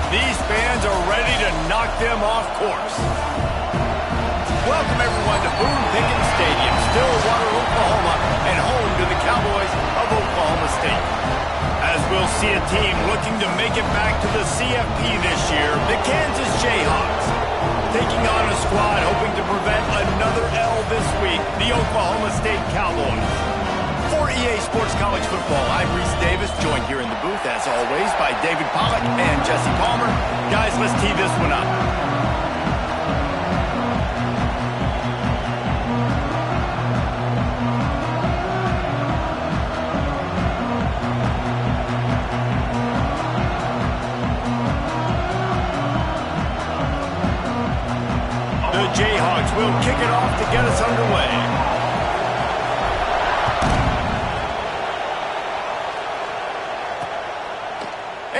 These fans are ready to knock them off course. Welcome everyone to Boone Pickens Stadium, Stillwater, Oklahoma, and home to the Cowboys of Oklahoma State. As we'll see a team looking to make it back to the CFP this year, the Kansas Jayhawks. Taking on a squad hoping to prevent another L this week, the Oklahoma State Cowboys. For EA Sports College Football, I'm Reese Davis, joined here in the booth, as always, by David Pollack and Jesse Palmer. Guys, let's tee this one up. The Jayhawks will kick it off to get us underway.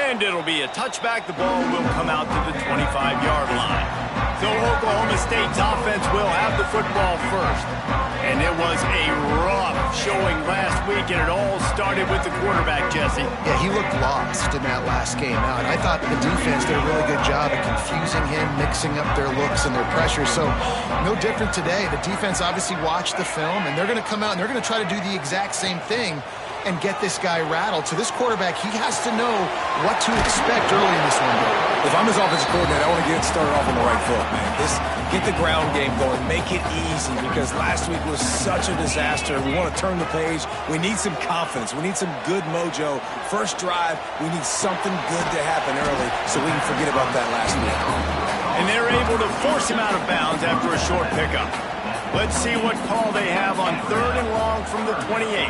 And it'll be a touchback. The ball will come out to the 25-yard line. So Oklahoma State's offense will have the football first. And it was a rough showing last week, and it all started with the quarterback, Jesse. Yeah, he looked lost in that last game out. I thought the defense did a really good job of confusing him, mixing up their looks and their pressure. So no different today. The defense obviously watched the film, and they're going to come out and they're going to try to do the exact same thing and get this guy rattled. So this quarterback, he has to know what to expect early in this one. If I'm his offensive coordinator, I want to get started off on the right foot, man. Get the ground game going. Make it easy, because last week was such a disaster. We want to turn the page. We need some confidence. We need some good mojo. First drive, we need something good to happen early so we can forget about that last week. And they're able to force him out of bounds after a short pickup. Let's see what call they have on 3rd and long from the 28.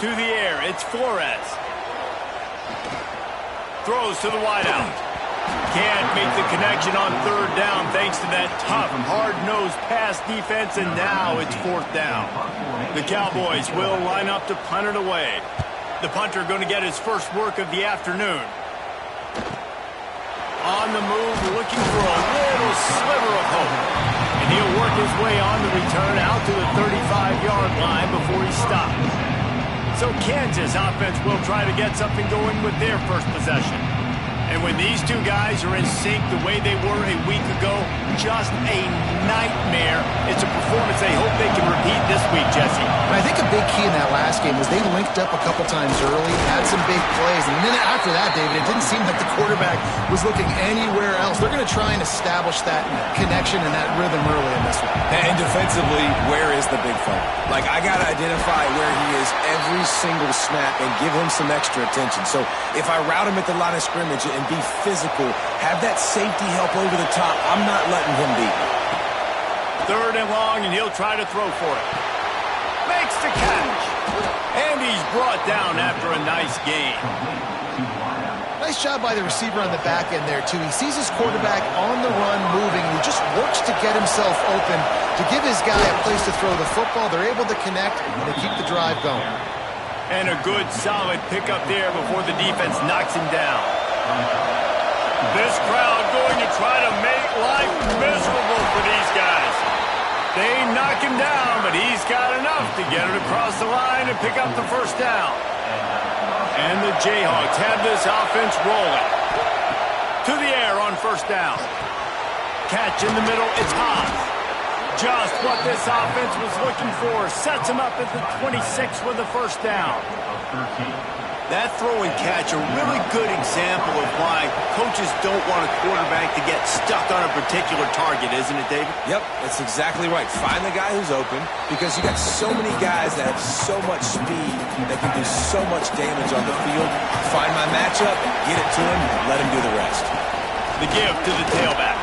To the air, it's Flores. Throws to the wideout. Can't make the connection on 3rd down thanks to that tough, hard-nosed pass defense, and now it's 4th down. The Cowboys will line up to punt it away. The punter going to get his first work of the afternoon. On the move, looking for a little sliver of hope. And he'll work his way on the return out to the 35-yard line before he stops. So Kansas offense will try to get something going with their first possession. And when these two guys are in sync the way they were a week ago, just a nightmare. It's a performance they hope they can repeat this week, Jesse. And I think a big key in that last game was they linked up a couple times early, had some big plays, and then after that, David, it didn't seem like the quarterback was looking anywhere else. They're going to try and establish that connection and that rhythm early in this one. And defensively, where is the big fella? Like, I got to identify where he is every single snap and give him some extra attention. So if I route him at the line of scrimmage and be physical, have that safety help over the top, I'm not letting him beat me. 3rd and long, and he'll try to throw for it. Makes the catch. And he's brought down after a nice gain. Nice job by the receiver on the back end there, too. He sees his quarterback on the run moving. He just works to get himself open to give his guy a place to throw the football. They're able to connect, and they keep the drive going. And a good, solid pickup there before the defense knocks him down. This crowd going to try to make life miserable for these guys. They knock him down, but he's got enough to get it across the line and pick up the first down. And the Jayhawks have this offense rolling. To the air on 1st down. Catch in the middle, it's Haas. Just what this offense was looking for. Sets him up at the 26 with the first down. That throw and catch, a really good example of why coaches don't want a quarterback to get stuck on a particular target, isn't it, David? Yep, that's exactly right. Find the guy who's open, because you got so many guys that have so much speed that can do so much damage on the field. Find my matchup, get it to him, let him do the rest. The give to the tailback.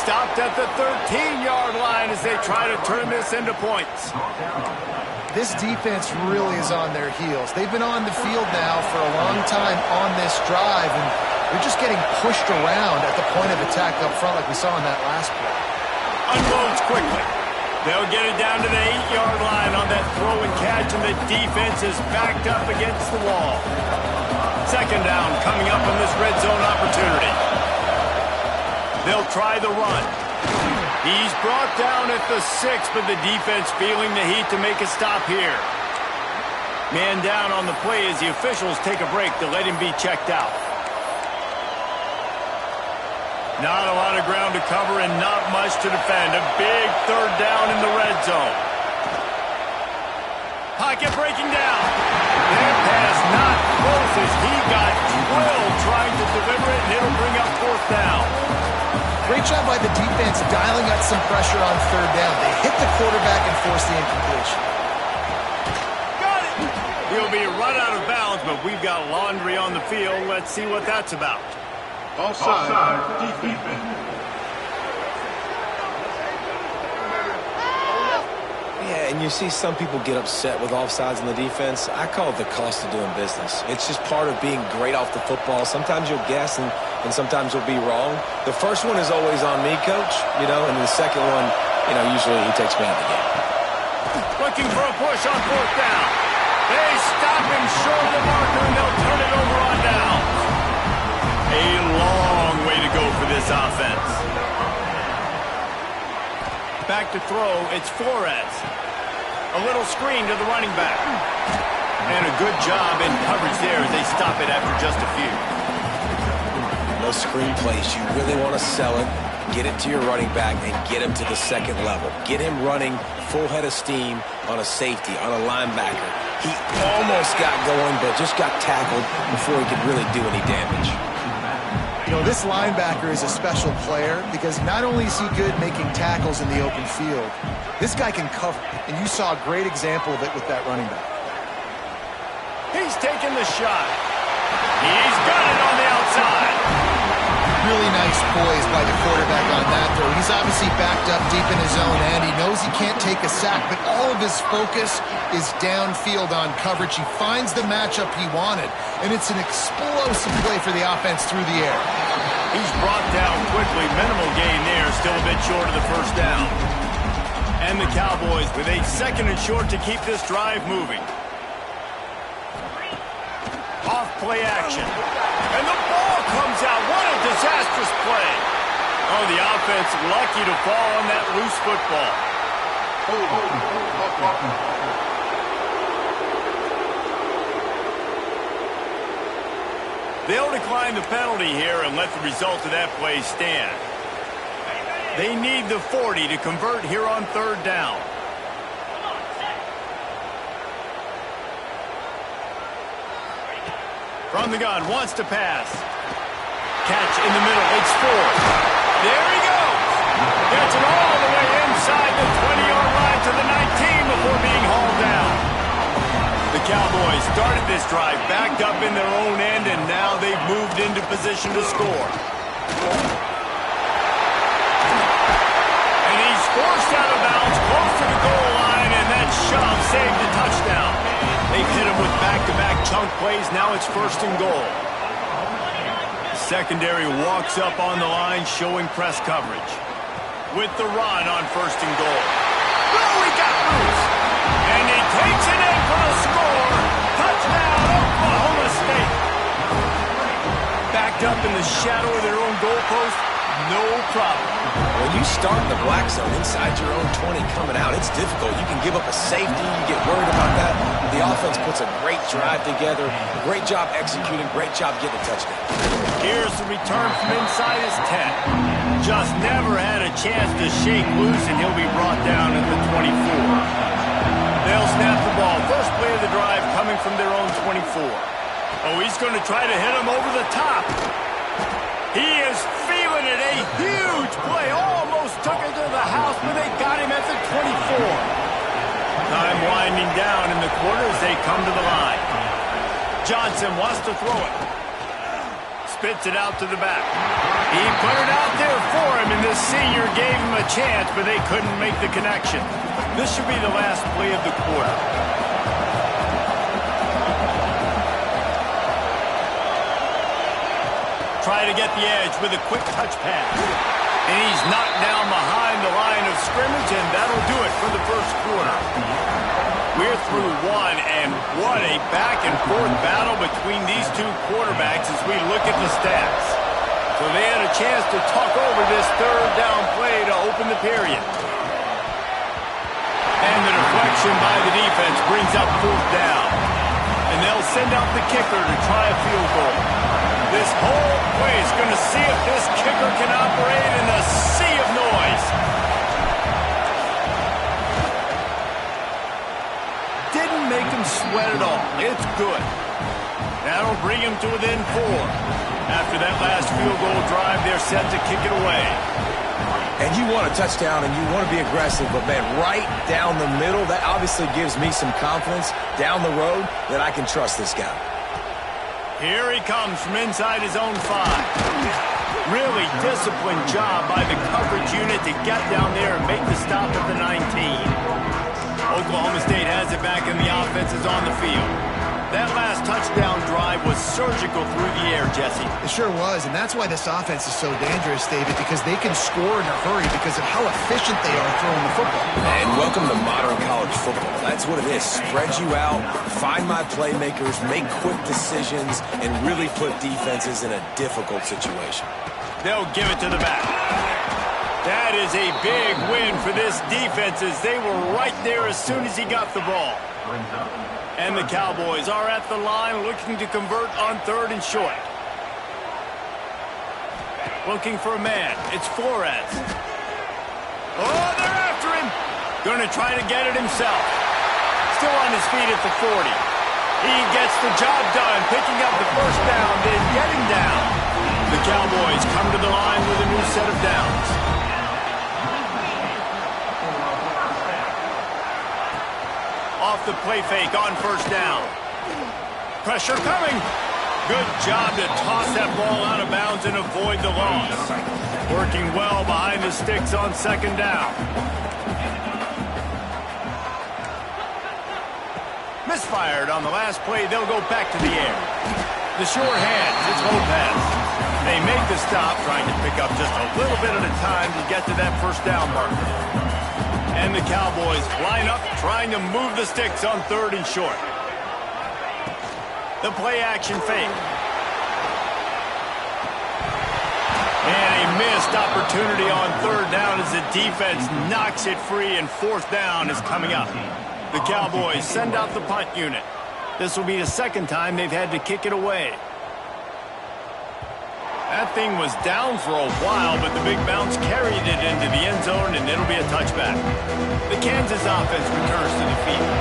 Stopped at the 13-yard line as they try to turn this into points. This defense really is on their heels. They've been on the field now for a long time on this drive, and they're just getting pushed around at the point of attack up front like we saw in that last play. Unloads quickly. They'll get it down to the 8-yard line on that throw and catch, and the defense is backed up against the wall. 2nd down coming up on this red zone opportunity. They'll try the run. He's brought down at the 6, but the defense feeling the heat to make a stop here. Man down on the play as the officials take a break to let him be checked out. Not a lot of ground to cover and not much to defend. A big third down in the red zone. Pocket breaking down. That pass not close as he got drilled trying to deliver it, and it'll bring up fourth down. Great job by the defense dialing up some pressure on third down. They hit the quarterback and forced the incompletion. Got it! He'll be run out of bounds, but we've got laundry on the field. Let's see what that's about. Offside, defense. Yeah, and you see some people get upset with offsides in the defense. I call it the cost of doing business. It's just part of being great off the football. Sometimes you'll guess and sometimes you'll be wrong. The first one is always on me, Coach, and the second one, usually he takes me out of the game. Looking for a push on fourth down. They stop him short of the marker, and they'll turn it over on down. A long way to go for this offense. Back to throw, it's Flores. A little screen to the running back. And a good job in coverage there as they stop it after just a few. Those screen plays, you really want to sell it, get it to your running back, and get him to the second level. Get him running full head of steam on a safety, on a linebacker. He almost got going, but just got tackled before he could really do any damage. This linebacker is a special player because not only is he good making tackles in the open field, this guy can cover. And you saw a great example of it with that running back. He's taking the shot. He's got it on the outside. Really nice poise by the quarterback on that throw. He's obviously backed up deep in his own end. He knows he can't take a sack, but all of his focus is downfield on coverage. He finds the matchup he wanted, and it's an explosive play for the offense through the air. He's brought down quickly. Minimal gain there, still a bit short of the first down. And the Cowboys with a second and short to keep this drive moving. Off play action. And the ball comes out. What a disastrous play. Oh, the offense lucky to fall on that loose football. They'll decline the penalty here and let the result of that play stand. They need the 40 to convert here on third down. From the gun, wants to pass. Catch in the middle, it's Ford. There he goes. Gets it all the way inside the 20-yard line to the 19 before being hauled down. The Cowboys started this drive backed up in their own end, and now they've moved into position to score. And he's forced out of bounds close to the goal line, and that shove saved a touchdown. They've hit him with back-to-back chunk plays. Now it's first and goal. Secondary walks up on the line, showing press coverage. With the run on first and goal. Oh, he got loose. And he takes it in for the score. Touchdown, Oklahoma State. Backed up in the shadow of their own goalpost. No problem. When you start in the black zone inside your own 20 coming out, it's difficult. You can give up a safety. You get worried about that. The offense puts a great drive together. Great job executing. Great job getting a touchdown. Here's the return from inside his 10. Just never had a chance to shake loose, and he'll be brought down at the 24. They'll snap the ball. First play of the drive coming from their own 24. Oh, he's going to try to hit him over the top. He is feeling it. A huge play. Almost took it to the house, but they got him at the 24. Time winding down in the quarter as they come to the line. Johnson wants to throw it. Spits it out to the back. He put it out there for him, and this senior gave him a chance, but they couldn't make the connection. This should be the last play of the quarter. Try to get the edge with a quick touch pass. And he's knocked down behind the line of scrimmage, and that'll do it for the first quarter. We're through one, and what a back-and-forth battle between these two quarterbacks as we look at the stats. So they had a chance to talk over this third down play to open the period. And the deflection by the defense brings up fourth down. And they'll send out the kicker to try a field goal. This whole place going to see if this kicker can operate in a sea of noise. Didn't make him sweat at all. It's good. That'll bring him to within 4. After that last field goal drive, they're set to kick it away. And you want a touchdown and you want to be aggressive, but, man, right down the middle, that obviously gives me some confidence down the road that I can trust this guy. Here he comes from inside his own 5. Really disciplined job by the coverage unit to get down there and make the stop at the 19. Oklahoma State has it back and the offense is on the field. That last touchdown drive was surgical through the air, Jesse. It sure was, and that's why this offense is so dangerous, David, because they can score in a hurry because of how efficient they are throwing the football. And welcome to modern college football. That's what it is. Spread you out, find my playmakers, make quick decisions, and really put defenses in a difficult situation. They'll give it to the back. That is a big win for this defense as they were right there as soon as he got the ball. And the Cowboys are at the line looking to convert on 3rd and short. Looking for a man. It's Flores. Oh, they're after him. Going to try to get it himself. Still on his feet at the 40. He gets the job done, picking up the first down, then getting down. The Cowboys come to the line with a new set of downs. Off the play fake on 1st down. Pressure coming. Good job to toss that ball out of bounds and avoid the loss. Working well behind the sticks on 2nd down. Misfired on the last play. They'll go back to the air. The sure hands. It's Lopez. They make the stop, trying to pick up just a little bit at a time to get to that 1st down marker. And the Cowboys line up, trying to move the sticks on 3rd and short. The play-action fake. And a missed opportunity on 3rd down as the defense knocks it free, and 4th down is coming up. The Cowboys send out the punt unit. This will be the 2nd time they've had to kick it away. That thing was down for a while, but the big bounce carried it into the end zone, and it'll be a touchback. The Kansas offense returns to the field.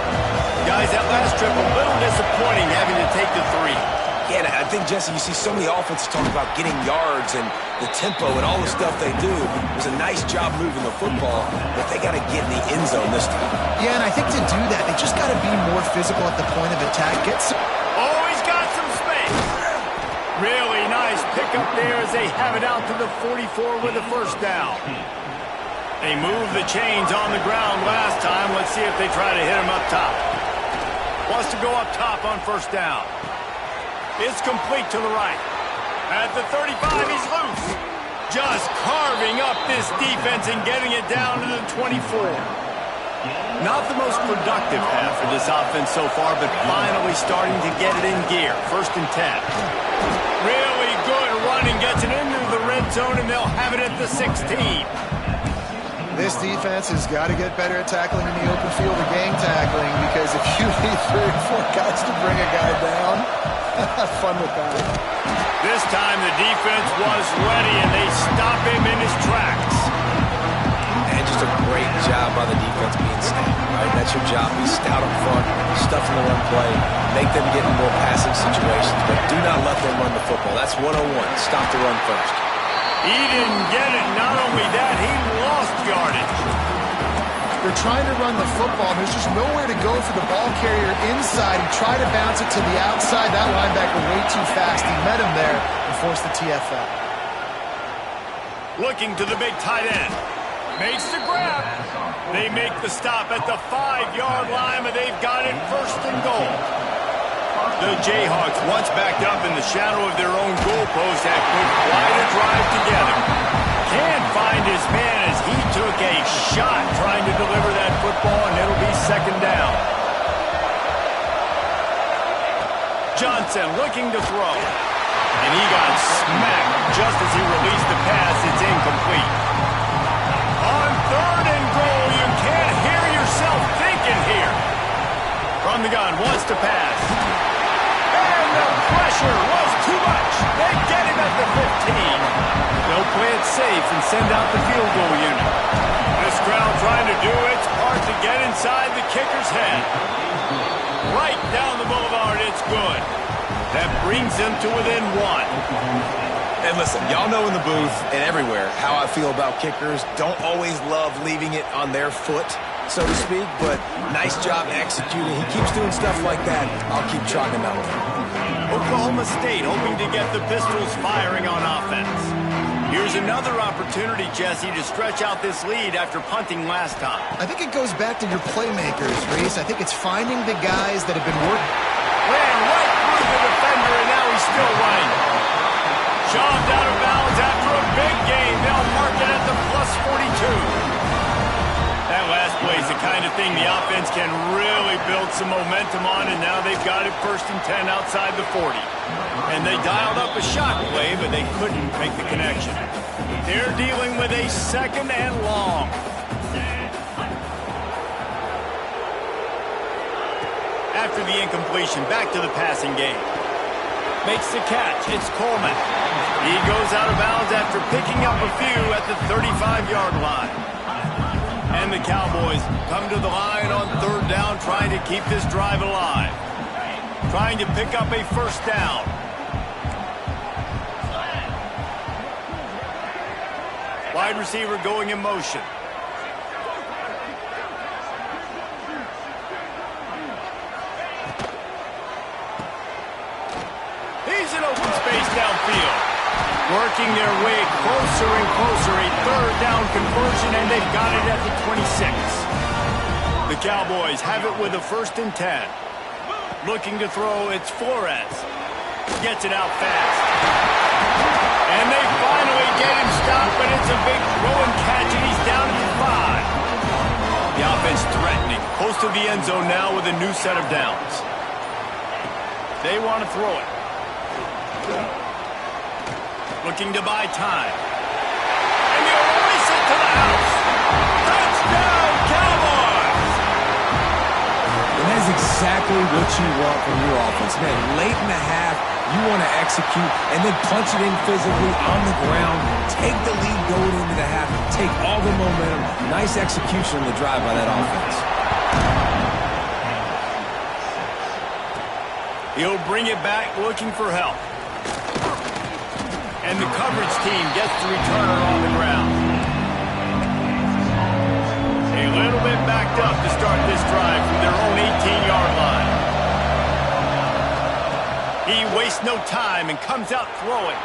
Guys, that last trip, a little disappointing having to take the 3. Yeah, and I think, Jesse, you see so many offenses talk about getting yards and the tempo and all the stuff they do. It was a nice job moving the football, but they got to get in the end zone this time. Yeah, and I think to do that, they just got to be more physical at the point of attack. Oh, he's got some space. Really nice pickup there as they have it out to the 44 with a 1st down. They moved the chains on the ground last time. Let's see if they try to hit him up top. Wants to go up top on 1st down. It's complete to the right. At the 35, he's loose. Just carving up this defense and getting it down to the 24. Not the most productive half for this offense so far, but finally starting to get it in gear. 1st and 10. Really good running, gets it into the red zone, and they'll have it at the 16. This defense has got to get better at tackling in the open field or gang tackling, because if you need 3 or 4 guys to bring a guy down, have fun with that. This time the defense was ready, and they stop him in his tracks. And just a great job by the defense being stout, right? That's your job. Be stout up front, stuff in the run play, make them get in more passing situations, but do not let them run the football. That's 101. Stop the run first. He didn't get it. Not only that, he lost yardage. They're trying to run the football. There's just nowhere to go for the ball carrier inside. He tried to bounce it to the outside. That linebacker way too fast. He met him there and forced the TFL. Looking to the big tight end. Makes the grab. They make the stop at the 5-yard line, but they've got it 1st and goal. The Jayhawks, once backed up in the shadow of their own goalpost, have put quite a drive together. Can't find his man as he took a shot trying to deliver that football, and it'll be 2nd down. Johnson looking to throw. And he got smacked just as he released the pass. It's incomplete. On 3rd and goal, you can't hear yourself thinking here. From the gun, wants to pass. And the pressure was too much. They send out the field goal unit. This crowd trying to do its part to get inside the kicker's head. Right down the boulevard, it's good. That brings them to within one. And listen, y'all know in the booth and everywhere how I feel about kickers. Don't always love leaving it on their foot, so to speak, but nice job executing. He keeps doing stuff like that. I'll keep chalking that one. Oklahoma State hoping to get the Pistols firing on offense. Here's another opportunity, Jesse, to stretch out this lead after punting last time. I think it goes back to your playmakers, Reese. I think it's finding the guys that have been working. Ran right through the defender, and now he's still running. Shoved out of bounds after a big gain. They'll mark it at the plus 42. That last play is the kind of thing the offense can really build some momentum on, and now they've got it 1st and 10 outside the 40. And they dialed up a shot play, but they couldn't make the connection. They're dealing with a 2nd and long. After the incompletion, back to the passing game. Makes the catch. It's Coleman. He goes out of bounds after picking up a few at the 35-yard line. And the Cowboys come to the line on 3rd down, trying to keep this drive alive. Trying to pick up a 1st down. Wide receiver going in motion. He's in open space downfield. Working their way closer and closer. A 3rd down conversion, and they've got it at the 26. The Cowboys have it with a 1st and 10. Looking to throw, it's Flores. Gets it out fast. And they finally get him stopped, but it's a big throw and catch, and he's down at the 5. The offense threatening. Close to the end zone now with a new set of downs. They want to throw it. Looking to buy time. And they'll release it to the house. Touchdown, Cowboys! And that's exactly what you want from your offense. Man, late in the half, you want to execute and then punch it in physically on the ground. Take the lead going into the half. Take all the momentum. Nice execution on the drive by that offense. He'll bring it back looking for help. And the coverage team gets the returner on the ground. A little bit backed up to start this drive from their own 18-yard line. He wastes no time and comes out throwing.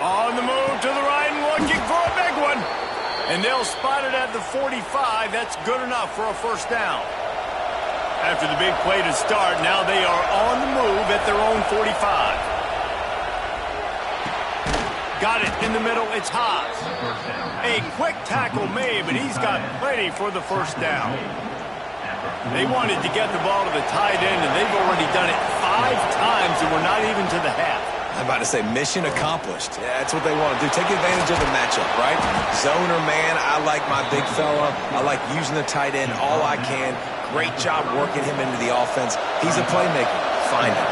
On the move to the right and looking for a big one. And they'll spot it at the 45. That's good enough for a 1st down. After the big play to start, now they are on the move at their own 45. Got it in the middle. It's Haas. A quick tackle made, but he's got plenty for the 1st down. They wanted to get the ball to the tight end, and they've already done it 5 times, and we're not even to the half. I'm about to say mission accomplished. Yeah, that's what they want to do. Take advantage of the matchup, right? Zone or man, I like my big fella. I like using the tight end all I can. Great job working him into the offense. He's a playmaker. Find him.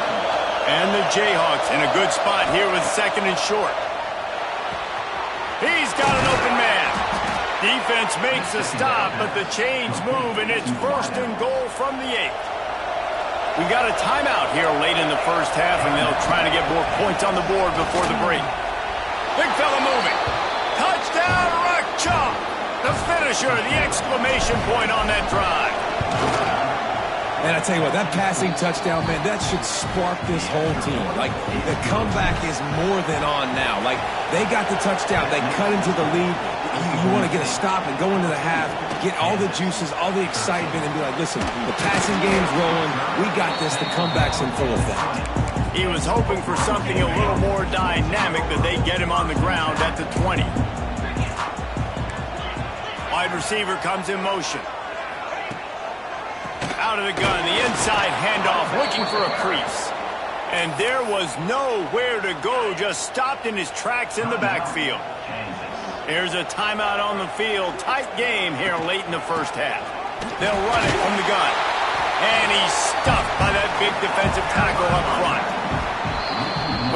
And the Jayhawks in a good spot here with 2nd and short. He's got an open man. Defense makes a stop, but the chains move, and it's 1st and goal from the 8. We got a timeout here late in the 1st half, and they'll try to get more points on the board before the break. Big fella moving. Touchdown, Rock Chalk. The finisher, the exclamation point on that drive. And I tell you what, that passing touchdown, man, that should spark this whole team. Like, the comeback is more than on now. Like, they got the touchdown. They cut into the lead. You want to get a stop and go into the half, get all the juices, all the excitement, and be like, listen, the passing game's rolling. We got this. The comeback's in full effect. He was hoping for something a little more dynamic, but they get him on the ground at the 20. Wide receiver comes in motion. Out of the gun, the inside handoff, looking for a crease. And there was nowhere to go, just stopped in his tracks in the backfield. There's a timeout on the field. Tight game here late in the 1st half. They'll run it from the gun. And he's stuffed by that big defensive tackle up front.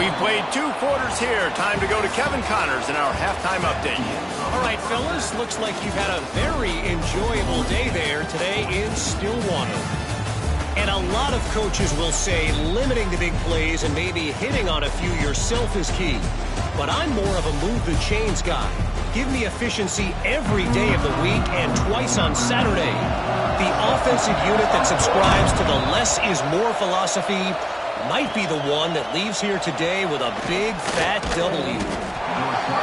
We've played 2 quarters here. Time to go to Kevin Connors in our halftime update. All right, fellas, looks like you've had a very enjoyable day there today in Stillwater. And a lot of coaches will say limiting the big plays and maybe hitting on a few yourself is key. But I'm more of a move the chains guy. Give me efficiency every day of the week and twice on Saturday. The offensive unit that subscribes to the less is more philosophy might be the one that leaves here today with a big fat W.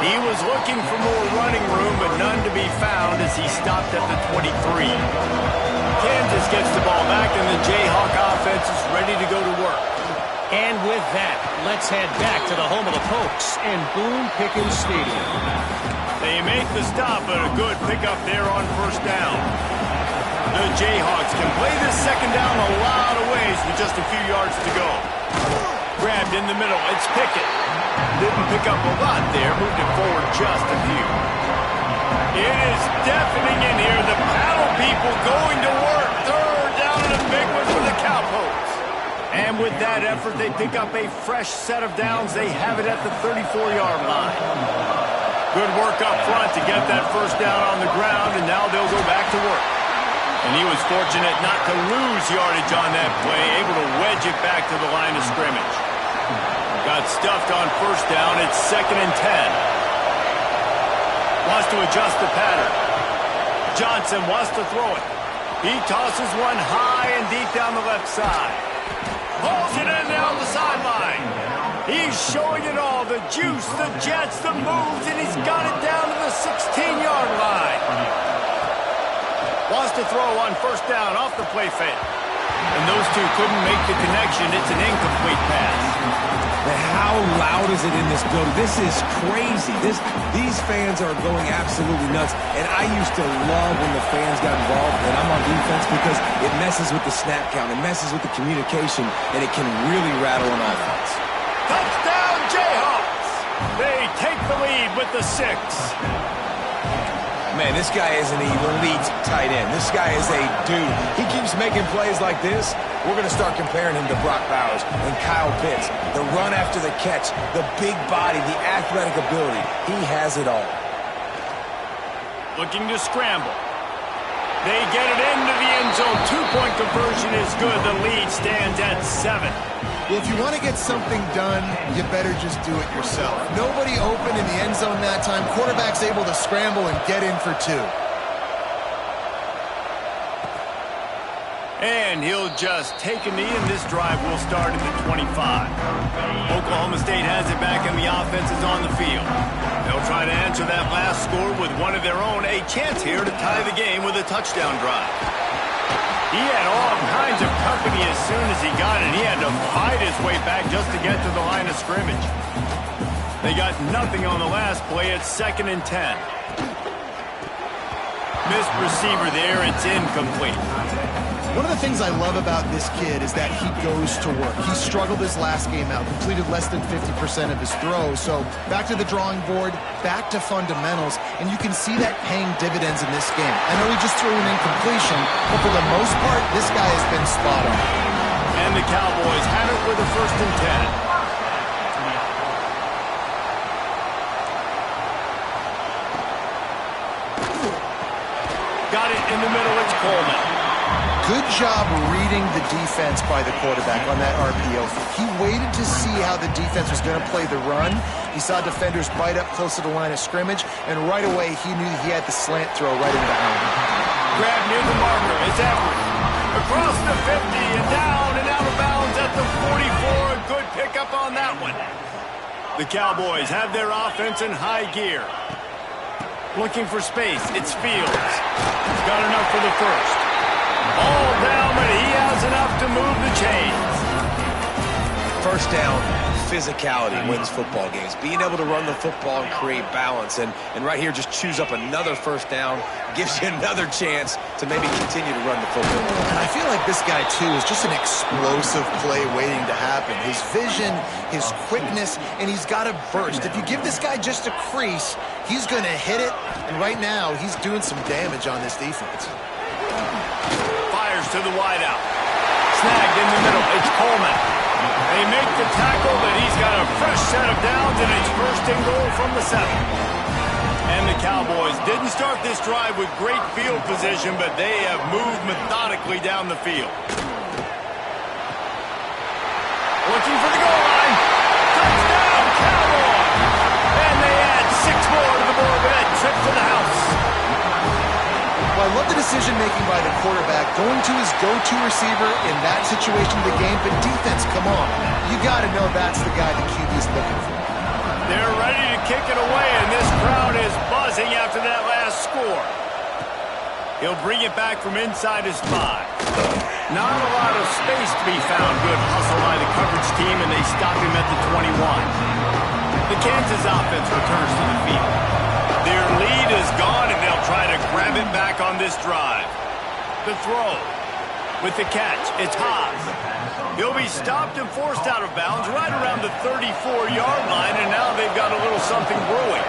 He was looking for more running room, but none to be found as he stopped at the 23. Kansas gets the ball back, and the Jayhawk offense is ready to go to work. And with that, let's head back to the home of the Pokes and Boone Pickens Stadium. They make the stop, but a good pickup there on first down. The Jayhawks can play this second down a lot of ways with just a few yards to go. Grabbed in the middle, it's Pickett. Didn't pick up a lot there, moved it forward just a few. It is deafening in here. The paddle people going to work. Third down and a big one for the Cowpokes. And with that effort, they pick up a fresh set of downs. They have it at the 34-yard line. Good work up front to get that first down on the ground, and now they'll go back to work. And he was fortunate not to lose yardage on that play, able to wedge it back to the line of scrimmage. Got stuffed on first down. It's 2nd and 10. Wants to adjust the pattern. Johnson wants to throw it. He tosses one high and deep down the left side. Pulls it in down the sideline. He's showing it all. The juice, the jets, the moves, and he's got it down to the 16-yard line. Wants to throw on first down off the play fake. And those two couldn't make the connection. It's an incomplete pass. How loud is it in this building? This is crazy. These fans are going absolutely nuts. And I used to love when the fans got involved, and I'm on defense, because it messes with the snap count. It messes with the communication, and it can really rattle an offense. Touchdown, Jayhawks! They take the lead with the 6. Man, this guy is an elite tight end. This guy is a dude. He keeps making plays like this. We're going to start comparing him to Brock Bowers and Kyle Pitts. The run after the catch, the big body, the athletic ability. He has it all. Looking to scramble. They get it into the end zone. 2-point conversion is good. The lead stands at 7. Well, if you want to get something done, you better just do it yourself. Nobody open in the end zone that time. Quarterback's able to scramble and get in for 2. And he'll just take a knee, and this drive will start at the 25. Oklahoma State has it back, and the offense is on the field. They'll try to answer that last score with one of their own. A chance here to tie the game with a touchdown drive. He had all kinds of company as soon as he got it. He had to fight his way back just to get to the line of scrimmage. They got nothing on the last play. It's 2nd and 10. Missed receiver there. It's incomplete. One of the things I love about this kid is that he goes to work. He struggled his last game out, completed less than 50% of his throws. So back to the drawing board, back to fundamentals, and you can see that paying dividends in this game. I know he just threw an incompletion, but for the most part, this guy has been spot on. And the Cowboys have it with a 1st and 10. Got it in the middle. It's Coleman. Good job reading the defense by the quarterback on that RPO. He waited to see how the defense was going to play the run. He saw defenders bite up close to the line of scrimmage, and right away he knew he had the slant throw right in behind him. Grab near the marker. It's Everett. Across the 50 and down and out of bounds at the 44. A good pickup on that one. The Cowboys have their offense in high gear. Looking for space. It's Fields. He's got enough for the first. All down, but he has enough to move the chains. First down, physicality wins football games. Being able to run the football and create balance. And right here, just choose up another first down. Gives you another chance to maybe continue to run the football. And I feel like this guy, too, is just an explosive play waiting to happen. His vision, his quickness, and he's got a burst. If you give this guy just a crease, he's going to hit it. And right now, he's doing some damage on this defense. Fires to the wideout. Snagged in the middle. It's Coleman. They make the tackle, but he's got a fresh set of downs, and it's first and goal from the 7. And the Cowboys didn't start this drive with great field position, but they have moved methodically down the field. Looking for the goal line. Touchdown, Cowboys! And they add 6 more to the board with that trip to the house. Well, I love the decision-making by the quarterback, going to his go-to receiver in that situation of the game. But defense, come on. You got to know that's the guy the QB's looking for. They're ready to kick it away, and this crowd is buzzing after that last score. He'll bring it back from inside his 5. Not a lot of space to be found. Good hustle by the coverage team, and they stop him at the 21. The Kansas offense returns to the field. Their lead is gone, and they'll try to grab it back on this drive. The throw. With the catch, it's Haas. He'll be stopped and forced out of bounds right around the 34-yard line, and now they've got a little something brewing.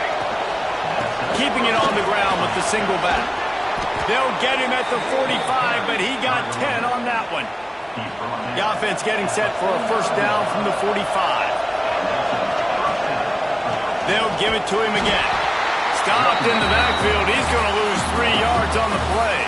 Keeping it on the ground with the single back. They'll get him at the 45, but he got 10 on that one. The offense getting set for a first down from the 45. They'll give it to him again. Stopped in the backfield. He's going to lose 3 yards on the play.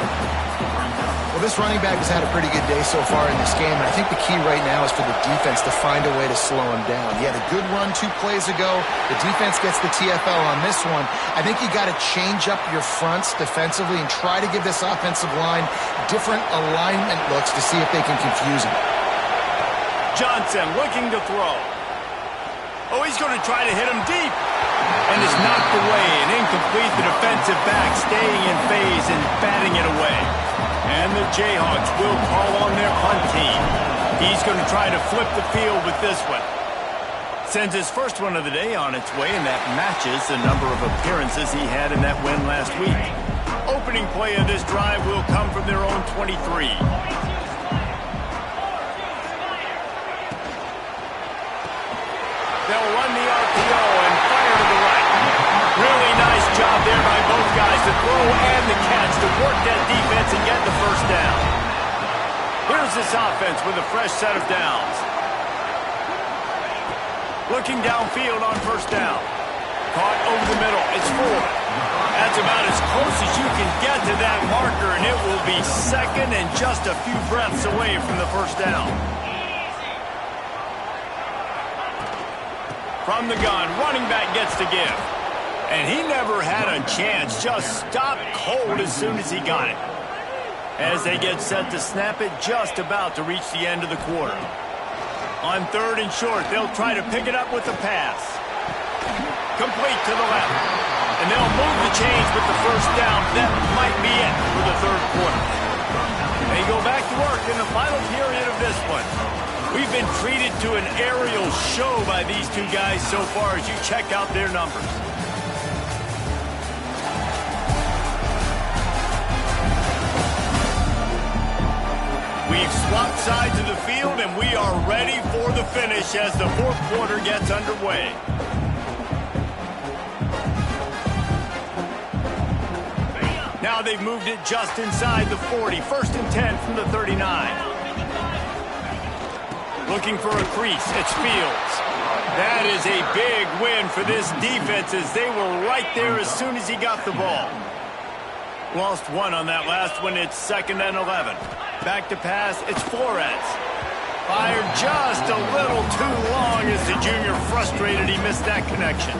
Well, this running back has had a pretty good day so far in this game, and I think the key right now is for the defense to find a way to slow him down. He had a good run 2 plays ago. The defense gets the TFL on this one. I think you got to change up your fronts defensively and try to give this offensive line different alignment looks to see if they can confuse him. Johnson looking to throw. Oh, he's going to try to hit him deep. And it's knocked away and incomplete. The defensive back staying in phase and batting it away. And the Jayhawks will call on their punt team. He's going to try to flip the field with this one. Sends his first one of the day on its way, and that matches the number of appearances he had in that win last week. Opening play of this drive will come from their own 23. They'll run the RPO and fire to the right. Really nice job there by both guys, the throw and the catch, to work that defense and get the first down. Here's this offense with a fresh set of downs. Looking downfield on first down. Caught over the middle. It's 4. That's about as close as you can get to that marker, and it will be second and just a few breaths away from the first down. From the gun, running back gets to give. And he never had a chance, just stopped cold as soon as he got it. As they get set to snap it, just about to reach the end of the quarter. On 3rd and short, they'll try to pick it up with the pass. Complete to the left. And they'll move the chains with the first down. That might be it for the 3rd quarter. They go back to work in the final period of this one. We've been treated to an aerial show by these 2 guys so far as you check out their numbers. We've swapped sides of the field, and we are ready for the finish as the 4th quarter gets underway. Now they've moved it just inside the 40. 1st and 10 from the 39. Looking for a crease. It's Fields. That is a big win for this defense as they were right there as soon as he got the ball. Lost 1 on that last one. It's 2nd and 11. Back to pass. It's Flores. Fired just a little too long as the junior frustrated he missed that connection.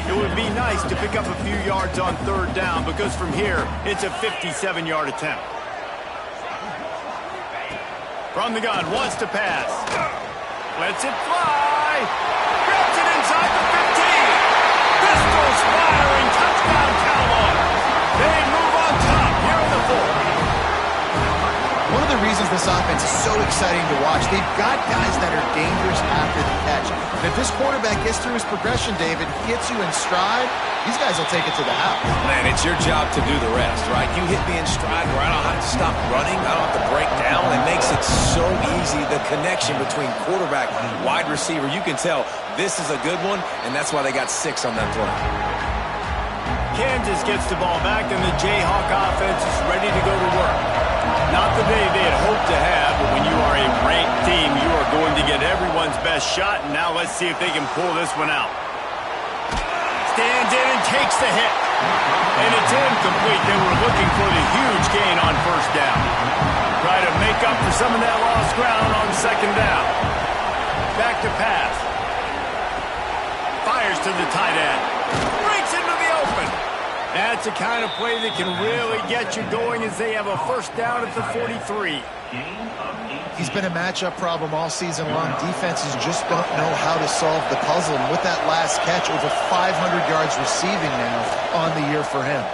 It would be nice to pick up a few yards on 3rd down because from here, it's a 57-yard attempt. From the gun, wants to pass. Lets it fly. Grabs it inside the 15. Pistols firing. Touchdown, Cowboys. They move on top here in the 4th. One of the reasons this offense is so exciting to watch, they've got guys that are dangerous after the catch. And if this quarterback gets through his progression, David, hits you in stride, these guys will take it to the house. Man, it's your job to do the rest, right? You hit me in stride where I don't have to stop running. I don't have to break down. It makes it so easy, the connection between quarterback and wide receiver. You can tell this is a good one, and that's why they got 6 on that play. Kansas gets the ball back, and the Jayhawk offense is ready to go to work. Not the day they had hoped to have, but when you are a ranked team, you are going to get everyone everyone's best shot, and now let's see if they can pull this one out. Stands in and takes the hit. And it's incomplete. They were looking for the huge gain on first down. Try to make up for some of that lost ground on second down. Back to pass. Fires to the tight end. Breaks into the open. That's the kind of play that can really get you going as they have a first down at the 43. He's been a matchup problem all season long. Defenses just don't know how to solve the puzzle. And with that last catch, over 500 yards receiving now on the year for him.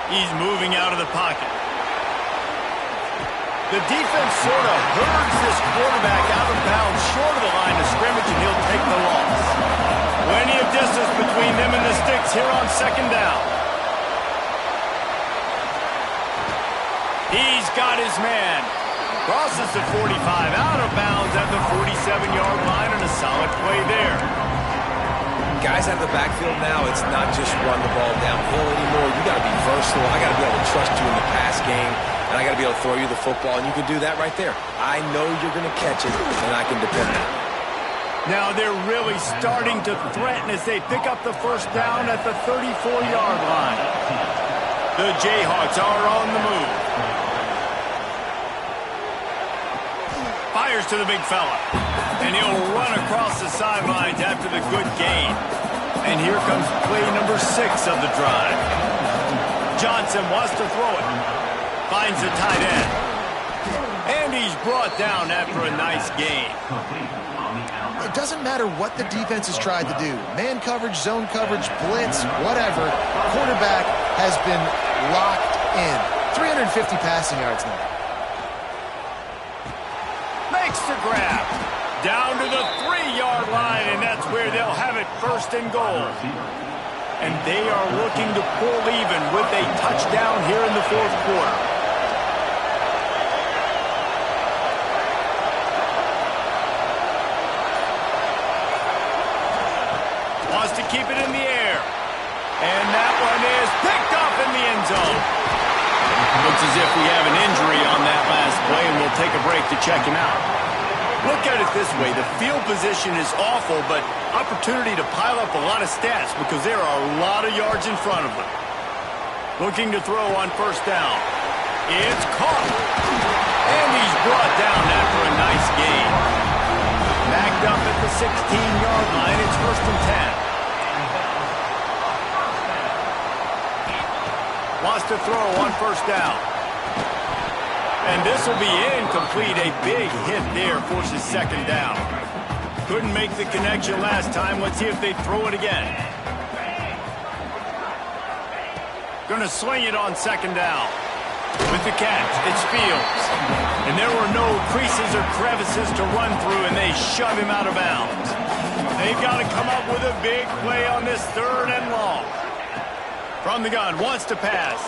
He's moving out of the pocket. The defense sort of herds this quarterback out of bounds short of the line of scrimmage, and he'll take the loss. Plenty of distance between them and the sticks here on second down. He's got his man. Crosses the 45, out of bounds at the 47-yard line, and a solid play there. Guys out of the backfield now, it's not just run the ball downhill anymore. You got to be versatile. I got to be able to trust you in the pass game, and I got to be able to throw you the football, and you can do that right there. I know you're going to catch it, and I can depend on it. Now they're really starting to threaten as they pick up the first down at the 34-yard line. The Jayhawks are on the move. Fires to the big fella. And he'll run across the sidelines after the good gain. And here comes play number 6 of the drive. Johnson wants to throw it. Finds the tight end. And he's brought down after a nice gain. It doesn't matter what the defense has tried to do. Man coverage, zone coverage, blitz, whatever. Quarterback has been locked in. 350 passing yards now. Makes the grab. Down to the 3-yard line, and that's where they'll have it first and goal. And they are looking to pull even with a touchdown here in the fourth quarter. Wants to keep it in the air. And that one is picked up in the end zone. Looks as if we have an injury on that last play, and we'll take a break to check him out. Look at it this way. The field position is awful, but opportunity to pile up a lot of stats because there are a lot of yards in front of them. Looking to throw on first down. It's caught. And he's brought down after a nice gain. Backed up at the 16-yard line. It's first and 10. Wants to throw on first down. And this will be incomplete. A big hit there forces second down. Couldn't make the connection last time. Let's see if they throw it again. Gonna swing it on second down. With the catch, it's Fields. And there were no creases or crevices to run through, and they shove him out of bounds. They've got to come up with a big play on this third and long. From the gun, wants to pass.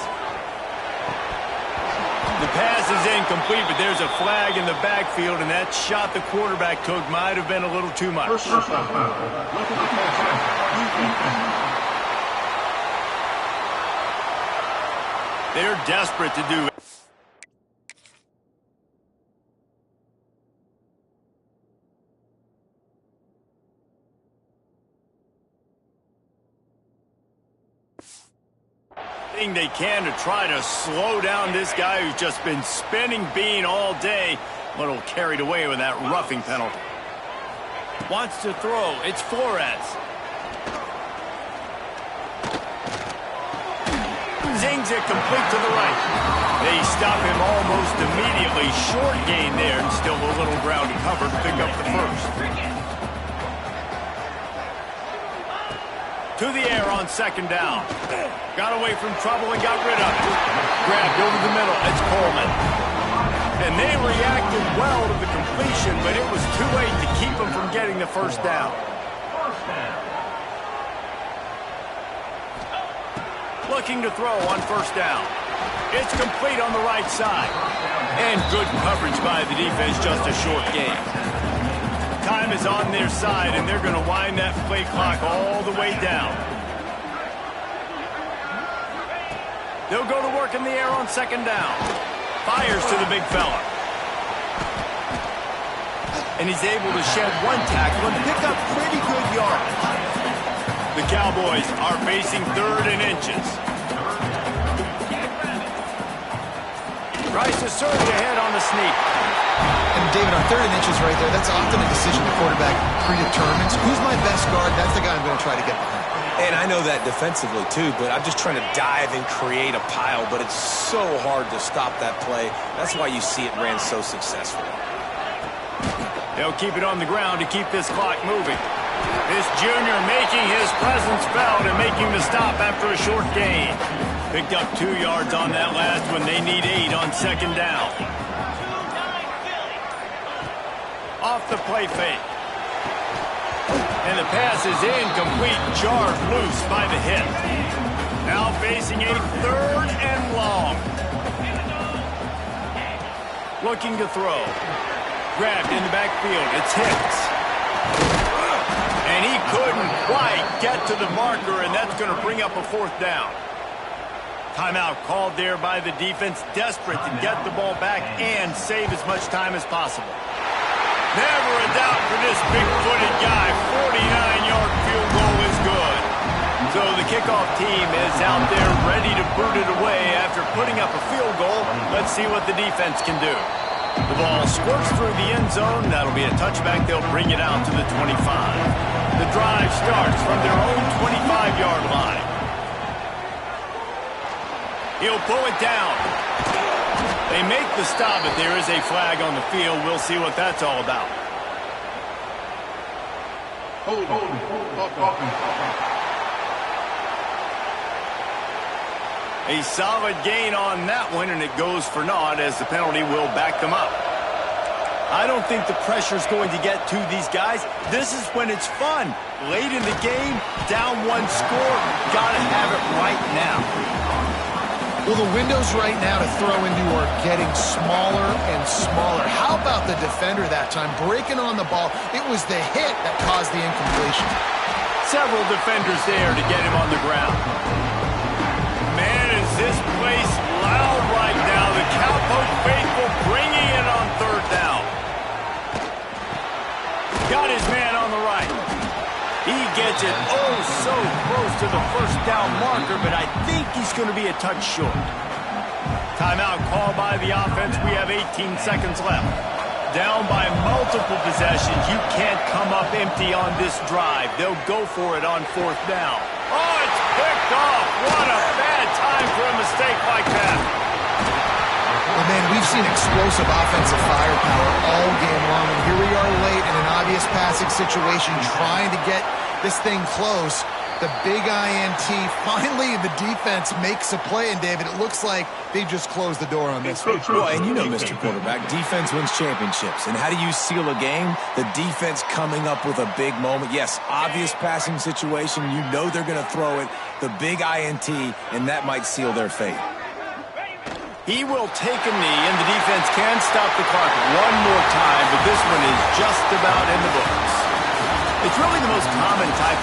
The pass is incomplete, but there's a flag in the backfield, and that shot the quarterback took might have been a little too much. They're desperate to do it. They can to try to slow down this guy who's just been spinning bean all day. A little carried away with that roughing penalty. Wants to throw. It's Flores. Zings it complete to the right. They stop him almost immediately. Short gain there, and still a little ground to cover to pick up the first. To the air on second down. Got away from trouble and got rid of it. Grabbed over the middle. It's Coleman. And they reacted well to the completion, but it was too late to keep them from getting the first down. Looking to throw on first down. It's complete on the right side. And good coverage by the defense, just a short game. Time is on their side, and they're going to wind that play clock all the way down. They'll go to work in the air on second down. Fires to the big fella. and he's able to shed one tackle and pick up pretty good yardage. The Cowboys are facing 3rd and inches. Tries to surge ahead on the sneak. And David, on 3rd and inches right there, that's often a decision the quarterback predetermines. Who's my best guard? That's the guy I'm going to try to get behind. And I know that defensively, too, but I'm just trying to dive and create a pile, but it's so hard to stop that play. That's why you see it ran so successfully. They'll keep it on the ground to keep this clock moving. This junior making his presence felt and making the stop after a short gain. Picked up 2 yards on that last one. They need 8 on 2nd down. Off the play fake. And the pass is incomplete, jarred loose by the hit. Now facing a 3rd and long. Looking to throw. Grabbed in the backfield. It's Hicks. And he couldn't quite get to the marker, and that's going to bring up a 4th down. Timeout called there by the defense, desperate to get the ball back and save as much time as possible. Never a doubt for this big-footed guy. 49-yard field goal is good. So the kickoff team is out there ready to boot it away after putting up a field goal. Let's see what the defense can do. The ball squirts through the end zone. That'll be a touchback. They'll bring it out to the 25. The drive starts from their own 25-yard line. He'll pull it down. They make the stop, but there is a flag on the field. We'll see what that's all about. A solid gain on that one, and it goes for naught as the penalty will back them up. I don't think the pressure's going to get to these guys. This is when it's fun. Late in the game, down 1 score, gotta have it right now. Well, the windows right now to throw into are getting smaller and smaller. How about the defender that time breaking on the ball? It was the hit that caused the incompletion. Several defenders there to get him on the ground. Man, is this place loud right now. The Cowpoke faithful bringing it on 3rd down. Got his man on the right. He gets it oh so close to the 1st down marker, but I think he's going to be a touch short. Timeout called by the offense. We have 18 seconds left. Down by multiple possessions. You can't come up empty on this drive. They'll go for it on 4th down. Oh, it's picked off. What a bad time for a mistake like that. Well, man, we've seen explosive offensive firepower all game long, and here we are late in an obvious passing situation trying to get this thing close. The big INT, finally the defense makes a play, and David, it looks like they just closed the door on this one. Well, and you know, Mr. Quarterback, defense wins championships. And how do you seal a game? The defense coming up with a big moment. Yes, obvious passing situation. You know they're going to throw it. The big INT, and that might seal their fate. He will take a knee, and the defense can stop the clock one more time, but this one is just about in the books. It's really the most common type